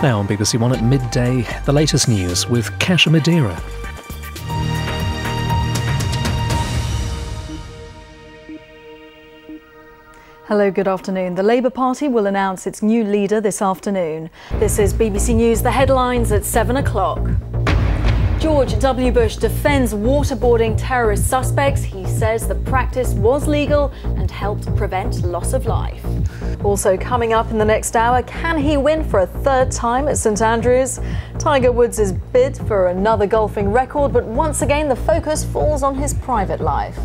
Now on BBC One at midday, the latest news with Kasia Madera. Hello, good afternoon. The Labour Party will announce its new leader this afternoon. This is BBC News, the headlines at 7 o'clock. George W. Bush defends waterboarding terrorist suspects. He says the practice was legal and helped prevent loss of life. Also coming up in the next hour, can he win for a third time at St Andrews? Tiger Woods' bid for another golfing record, but once again the focus falls on his private life.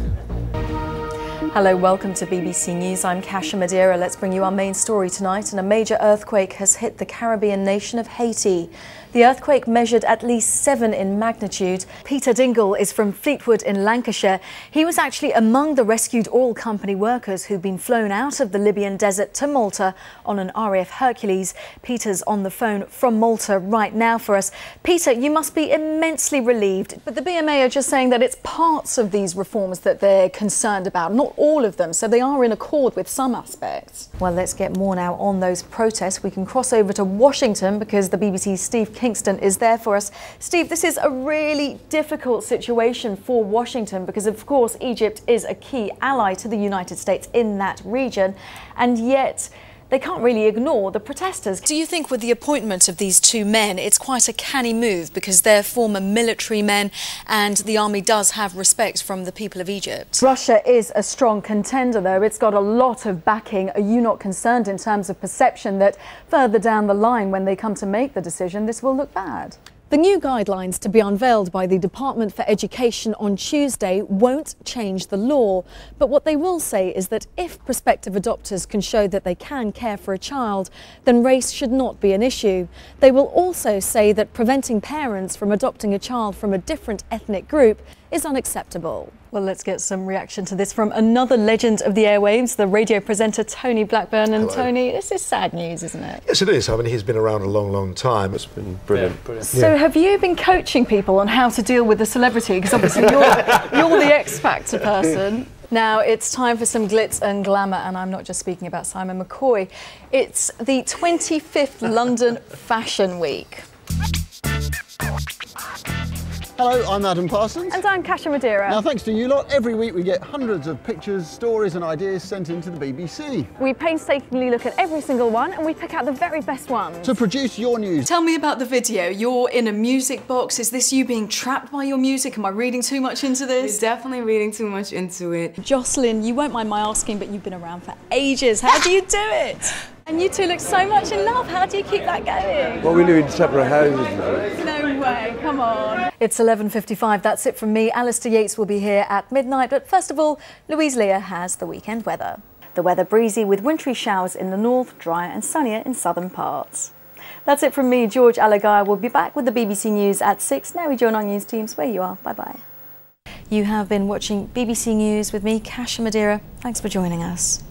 Hello, welcome to BBC News. I'm Kasia Madera. Let's bring you our main story tonight. And a major earthquake has hit the Caribbean nation of Haiti. The earthquake measured at least 7 in magnitude. Peter Dingle is from Fleetwood in Lancashire. He was actually among the rescued oil company workers who've been flown out of the Libyan desert to Malta on an RAF Hercules. Peter's on the phone from Malta right now for us. Peter, you must be immensely relieved. But the BMA are just saying that it's parts of these reforms that they're concerned about, not all of them, so they are in accord with some aspects. Well, let's get more now on those protests. We can cross over to Washington because the BBC's Steve Kingston is there for us. Steve, this is a really difficult situation for Washington because, of course, Egypt is a key ally to the United States in that region, and yet they can't really ignore the protesters. Do you think with the appointment of these two men, it's quite a canny move because they're former military men and the army does have respect from the people of Egypt? Russia is a strong contender, though. It's got a lot of backing. Are you not concerned in terms of perception that further down the line, when they come to make the decision, this will look bad? The new guidelines to be unveiled by the Department for Education on Tuesday won't change the law. But what they will say is that if prospective adopters can show that they can care for a child, then race should not be an issue. They will also say that preventing parents from adopting a child from a different ethnic group is unacceptable. Well, let's get some reaction to this from another legend of the airwaves, the radio presenter Tony Blackburn. And Hello. Tony, this is sad news, isn't it? Yes, it is. I mean, he's been around a long, long time. It's been brilliant. Yeah, brilliant. So have you been coaching people on how to deal with the celebrity? Because obviously you're the X Factor person. Now it's time for some glitz and glamour, and I'm not just speaking about Simon McCoy. It's the 25th London Fashion Week. Hello, I'm Adam Parsons. And I'm Kasia Madera. Now, thanks to you lot, every week we get hundreds of pictures, stories and ideas sent into the BBC. We painstakingly look at every single one and we pick out the very best ones. To produce your news. Tell me about the video. You're in a music box. Is this you being trapped by your music? Am I reading too much into this? You're definitely reading too much into it. Jocelyn, you won't mind my asking, but you've been around for ages. How do you do it? And you two look so much in love. How do you keep that going? Well, we live in separate houses. No way, come on. It's 11:55, that's it from me. Alistair Yates will be here at midnight, but first of all, Louise Leah has the weekend weather. The weather breezy with wintry showers in the north, drier and sunnier in southern parts. That's it from me. George Alagaya will be back with the BBC News at 6. Now we join our news teams where you are. Bye-bye. You have been watching BBC News with me, Kasia Madera. Thanks for joining us.